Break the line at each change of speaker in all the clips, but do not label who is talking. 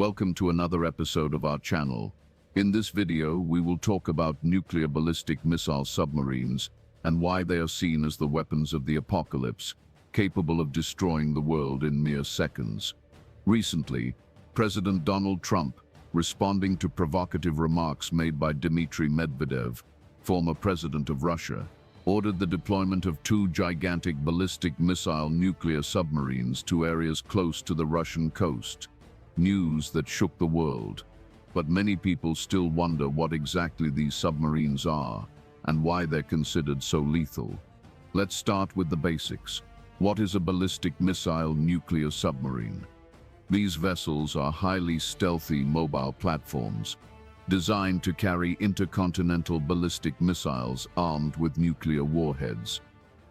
Welcome to another episode of our channel. In this video, we will talk about nuclear ballistic missile submarines and why they are seen as the weapons of the apocalypse, capable of destroying the world in mere seconds. Recently, President Donald Trump, responding to provocative remarks made by Dmitry Medvedev, former president of Russia, ordered the deployment of two gigantic ballistic missile nuclear submarines to areas close to the Russian coast. News that shook the world. But many people still wonder what exactly these submarines are and why they're considered so lethal. Let's start with the basics. What is a ballistic missile nuclear submarine? These vessels are highly stealthy mobile platforms designed to carry intercontinental ballistic missiles armed with nuclear warheads.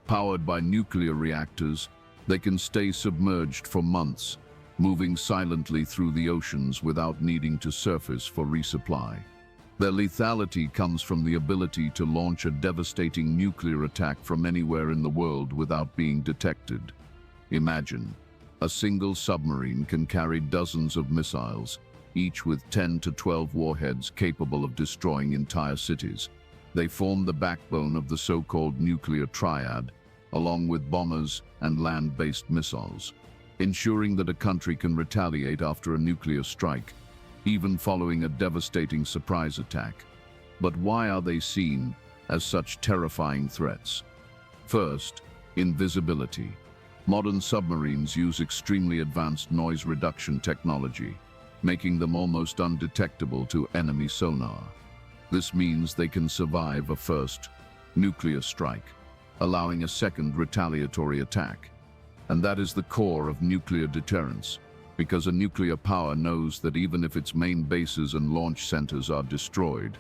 Powered by nuclear reactors, they can stay submerged for months, moving silently through the oceans without needing to surface for resupply. Their lethality comes from the ability to launch a devastating nuclear attack from anywhere in the world without being detected. Imagine, a single submarine can carry dozens of missiles, each with 10 to 12 warheads capable of destroying entire cities. They form the backbone of the so-called nuclear triad, along with bombers and land-based missiles, ensuring that a country can retaliate after a nuclear strike, even following a devastating surprise attack. But why are they seen as such terrifying threats? First, invisibility. Modern submarines use extremely advanced noise reduction technology, making them almost undetectable to enemy sonar. This means they can survive a first nuclear strike, allowing a second retaliatory attack. And that is the core of nuclear deterrence, because a nuclear power knows that even if its main bases and launch centers are destroyed,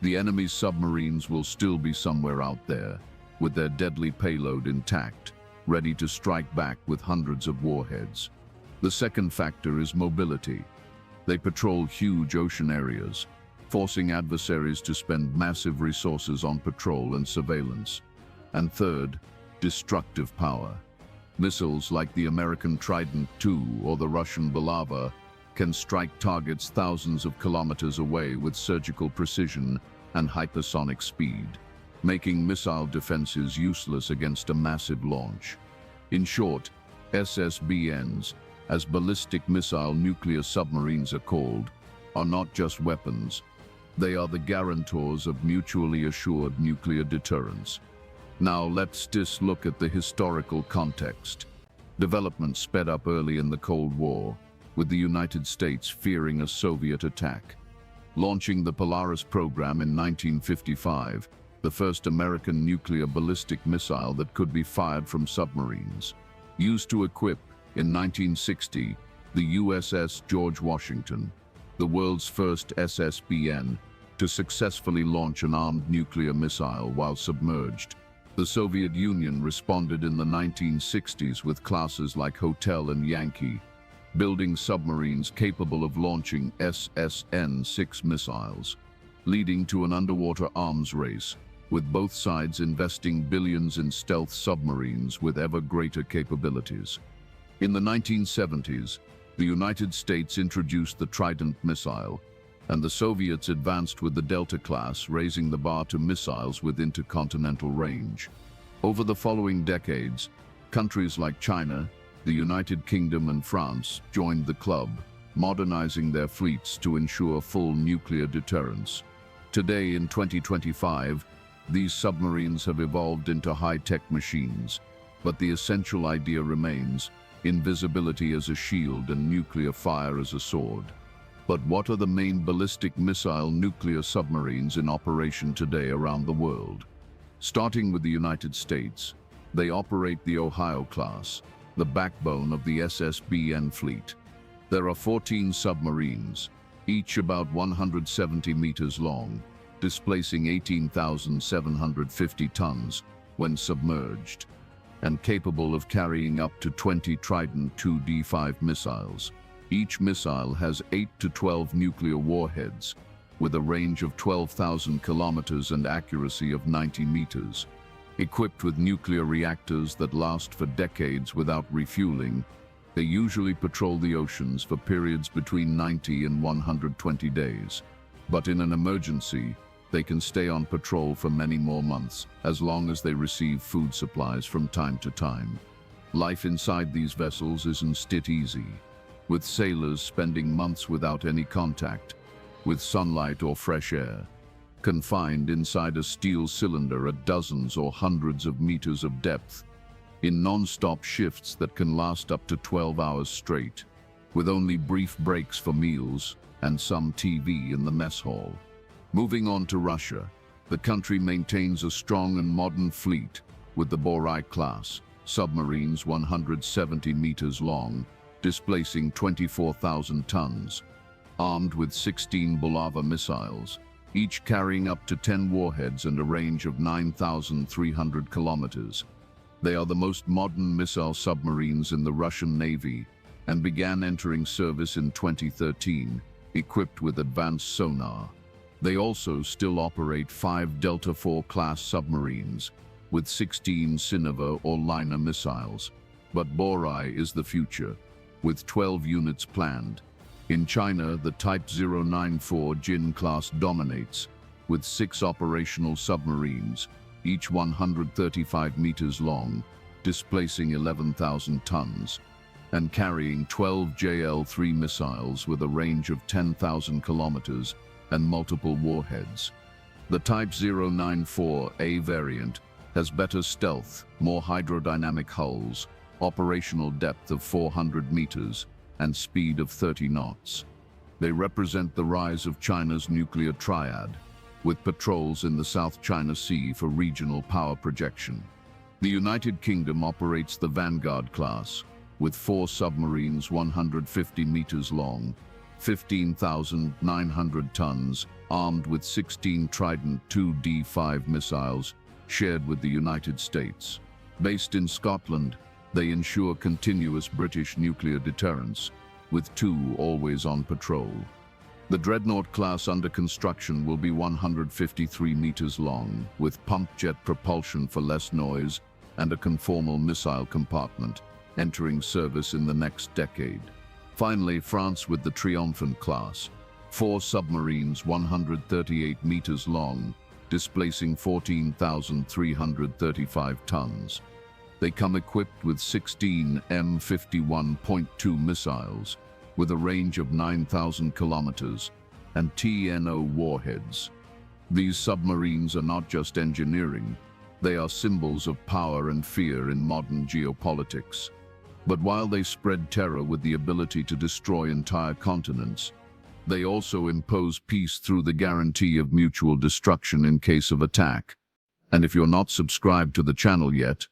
the enemy's submarines will still be somewhere out there, with their deadly payload intact, ready to strike back with hundreds of warheads. The second factor is mobility. They patrol huge ocean areas, forcing adversaries to spend massive resources on patrol and surveillance. And third, destructive power. Missiles like the American Trident II or the Russian Bulava can strike targets thousands of kilometers away with surgical precision and hypersonic speed, making missile defenses useless against a massive launch. In short, SSBNs, as ballistic missile nuclear submarines are called, are not just weapons. They are the guarantors of mutually assured nuclear deterrence. Now let's just look at the historical context. Development sped up early in the Cold War, with the United States fearing a Soviet attack. Launching the Polaris program in 1955, the first American nuclear ballistic missile that could be fired from submarines. Used to equip, in 1960, the USS George Washington, the world's first SSBN, to successfully launch an armed nuclear missile while submerged. The Soviet Union responded in the 1960s with classes like Hotel and Yankee, building submarines capable of launching SSN-6 missiles, leading to an underwater arms race, with both sides investing billions in stealth submarines with ever greater capabilities. In the 1970s, the United States introduced the Trident missile, and the Soviets advanced with the Delta class, raising the bar to missiles with intercontinental range. Over the following decades, countries like China, the United Kingdom, and France joined the club, modernizing their fleets to ensure full nuclear deterrence. Today, in 2025, these submarines have evolved into high-tech machines, but the essential idea remains: invisibility as a shield and nuclear fire as a sword. But what are the main ballistic missile nuclear submarines in operation today around the world? Starting with the United States, they operate the Ohio class, the backbone of the SSBN fleet. There are 14 submarines, each about 170 meters long, displacing 18,750 tons when submerged, and capable of carrying up to 20 Trident II D5 missiles. Each missile has 8 to 12 nuclear warheads, with a range of 12,000 kilometers and accuracy of 90 meters. Equipped with nuclear reactors that last for decades without refueling, They usually patrol the oceans for periods between 90 and 120 days. But in an emergency, they can stay on patrol for many more months, as long as they receive food supplies from time to time. Life inside these vessels isn't easy, with sailors spending months without any contact with sunlight or fresh air, confined inside a steel cylinder at dozens or hundreds of meters of depth, in non-stop shifts that can last up to 12 hours straight, with only brief breaks for meals and some TV in the mess hall. Moving on to Russia, the country maintains a strong and modern fleet with the Buckley class, submarines 170 meters long, displacing 24,000 tons, armed with 16 Bulava missiles, each carrying up to 10 warheads and a range of 9,300 kilometers. They are the most modern missile submarines in the Russian Navy and began entering service in 2013, equipped with advanced sonar. They also still operate 5 Delta IV class submarines with 16 Sinova or Liner missiles. But Buckley is the future, with 12 units planned. In China, the Type 094 Jin class dominates, with 6 operational submarines, each 135 meters long, displacing 11,000 tons, and carrying 12 JL-3 missiles with a range of 10,000 kilometers and multiple warheads. The Type 094A variant has better stealth, more hydrodynamic hulls, operational depth of 400 meters, and speed of 30 knots. They represent the rise of China's nuclear triad, with patrols in the South China Sea for regional power projection. The United Kingdom operates the Vanguard class, with 4 submarines 150 meters long, 15,900 tons, armed with 16 Trident 2D5 missiles, shared with the United States. Based in Scotland, they ensure continuous British nuclear deterrence, with 2 always on patrol. The Dreadnought class under construction will be 153 meters long, with pump jet propulsion for less noise and a conformal missile compartment, entering service in the next decade. Finally, France with the Triomphant class, 4 submarines 138 meters long, displacing 14,335 tons. They come equipped with 16 M51.2 missiles, with a range of 9,000 kilometers, and TNO warheads. These submarines are not just engineering, they are symbols of power and fear in modern geopolitics. But while they spread terror with the ability to destroy entire continents, they also impose peace through the guarantee of mutual destruction in case of attack. And if you're not subscribed to the channel yet,